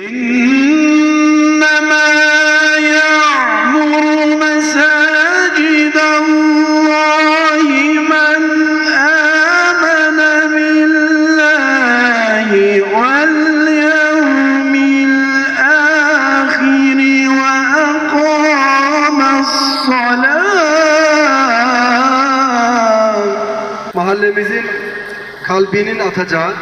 إنما يعمر مساجد الله من آمن بالله واليوم الآخر وأقام الصلاة. Mahallemizin kalbinin atacağı,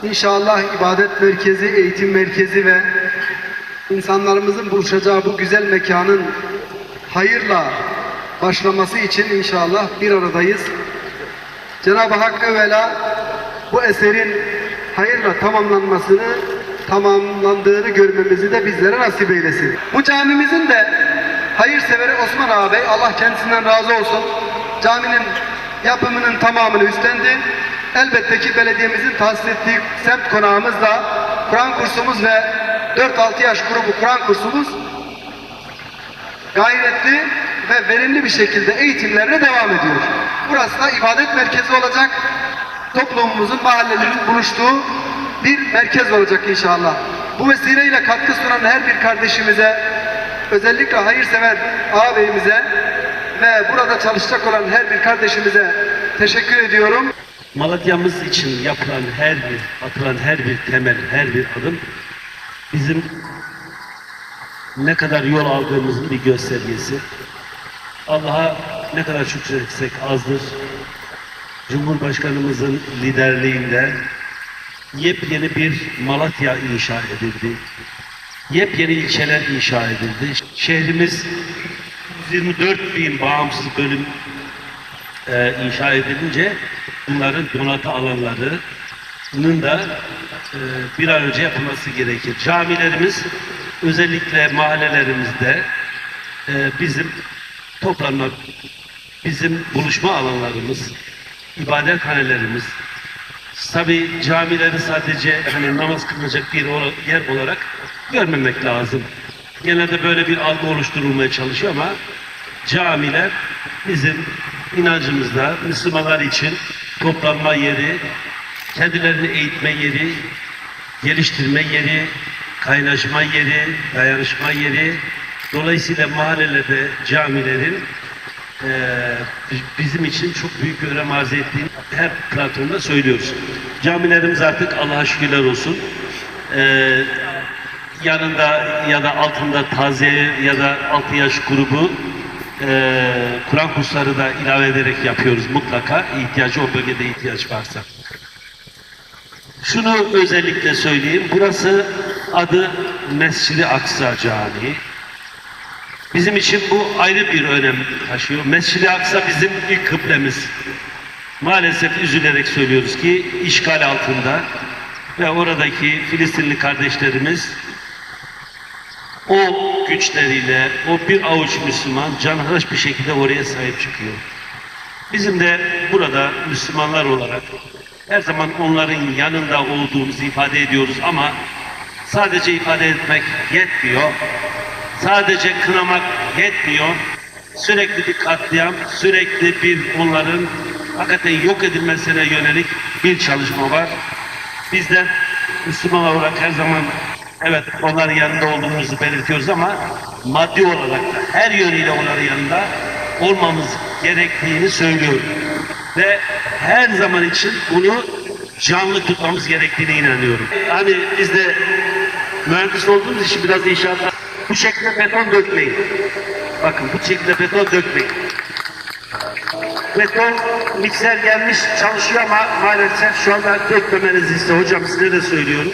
İnşallah ibadet merkezi, eğitim merkezi ve insanlarımızın buluşacağı bu güzel mekanın hayırla başlaması için inşallah bir aradayız. Cenab-ı Hak evvela bu eserin hayırla tamamlandığını görmemizi de bizlere nasip eylesin. Bu camimizin de hayırseveri Osman ağabey, Allah kendisinden razı olsun, caminin yapımının tamamını üstlendi. Elbette ki belediyemizin tahsis ettiği semt konağımızda Kur'an kursumuz ve 4-6 yaş grubu Kur'an kursumuz gayretli ve verimli bir şekilde eğitimlerine devam ediyor. Burası da ibadet merkezi olacak. Toplumumuzun, mahallelerin buluştuğu bir merkez olacak inşallah. Bu vesileyle katkı sunan her bir kardeşimize, özellikle hayırsever ağabeyimize ve burada çalışacak olan her bir kardeşimize teşekkür ediyorum. Malatya'mız için yapılan atılan her bir temel, her bir adım bizim ne kadar yol aldığımızın bir göstergesi. Allah'a ne kadar şükretsek azdır. Cumhurbaşkanımızın liderliğinde yepyeni bir Malatya inşa edildi. Yepyeni ilçeler inşa edildi. Şehrimiz 124.000 bağımsız bölüm inşa edilince bunların donatı alanlarının da bir an önce yapılması gerekir. Camilerimiz özellikle mahallelerimizde bizim toplanma, bizim buluşma alanlarımız, ibadethanelerimiz. Tabi camileri sadece hani namaz kılınacak bir yer olarak görmemek lazım. Genelde böyle bir algı oluşturulmaya çalışıyor ama camiler bizim inancımızda Müslümanlar için toplanma yeri, kendilerini eğitme yeri, geliştirme yeri, kaynaşma yeri, dayanışma yeri. Dolayısıyla mahallelerde camilerin bizim için çok büyük bir önem arz ettiğini her platformda söylüyoruz. Camilerimiz artık Allah'a şükürler olsun. Yanında ya da altında taziye ya da 6 yaş grubu Kur'an kursları da ilave ederek yapıyoruz mutlaka. O bölgede ihtiyaç varsa. Şunu özellikle söyleyeyim. Burası adı Mescid-i Aksa Camii. Bizim için bu ayrı bir önem taşıyor. Mescid-i Aksa bizim ilk kıblemiz. Maalesef üzülerek söylüyoruz ki işgal altında ve oradaki Filistinli kardeşlerimiz o güçleriyle, o bir avuç Müslüman canhıraş bir şekilde oraya sahip çıkıyor. Bizim de burada Müslümanlar olarak her zaman onların yanında olduğumuzu ifade ediyoruz ama sadece ifade etmek yetmiyor. Sadece kınamak yetmiyor. Sürekli bir katliam, sürekli bir onların hakikaten yok edilmesine yönelik bir çalışma var. Biz de Müslüman olarak her zaman evet onların yanında olduğumuzu belirtiyoruz ama maddi olarak da her yönüyle onların yanında olmamız gerektiğini söylüyorum. Ve her zaman için bunu canlı tutmamız gerektiğine inanıyorum. Hani biz de mühendis olduğumuz için biraz inşaatlar bu şekilde beton dökmeyin. Bakın bu şekilde beton dökmeyin. Beton mikser gelmiş çalışıyor ama maalesef şu anda dökmemenizi istiyor. Hocam size de söylüyorum.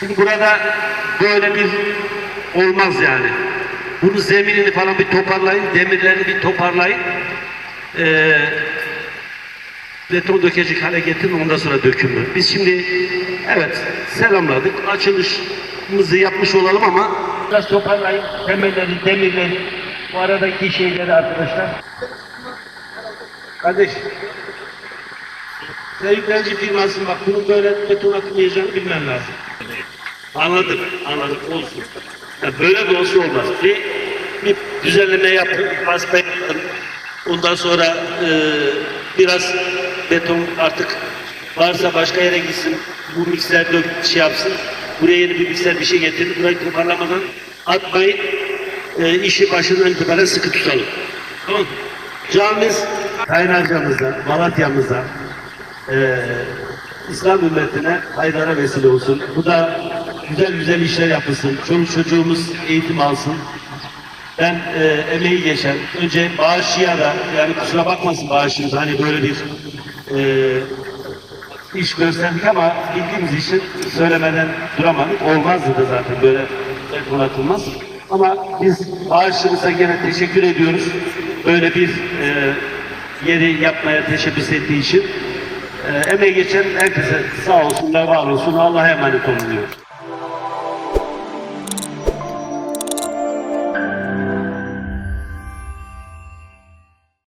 Şimdi burada böyle bir olmaz yani. Bunu zeminini falan bir toparlayın, demirlerini bir toparlayın. Beton dökecek hale getirin, ondan sonra dökümü. Biz şimdi evet selamladık, açılışımızı yapmış olalım ama biraz toparlayın, temelleri, demirleri, bu aradaki şeyleri arkadaşlar. Kardeş, sen yüklenici firmasın bak, bunun böyle beton atmayacağını bilmen lazım. Anladım, olsun. Yani böyle de olsa olmaz. Bir düzenleme yapın, basma yapın. Ondan sonra biraz beton artık varsa başka yere gitsin, bu mikser yapsın. Buraya yeni bir mikser bir şey getirin. Burayı toparlamadan atmayın. İşi başından itibaren sıkı tutalım. Tamam mı? Camimiz Kaynarca'mıza, Malatya'mıza, İslam ümmetine hayırlara vesile olsun. Bu da güzel güzel işler yapılsın. Çoluk çocuğumuz eğitim alsın. Ben emeği geçen, önce bağışçıya da, yani kusura bakmasın bağışçımız, hani böyle bir iş gösterdik ama bildiğimiz için söylemeden duramadık. Olmazdı da zaten böyle konatılmaz. Ama biz bağışçımıza gene teşekkür ediyoruz. Böyle bir yeri yapmaya teşebbüs ettiği için. Emeği geçen herkese sağ olsunlar, var olsun. Allah'a emanet olun diyor.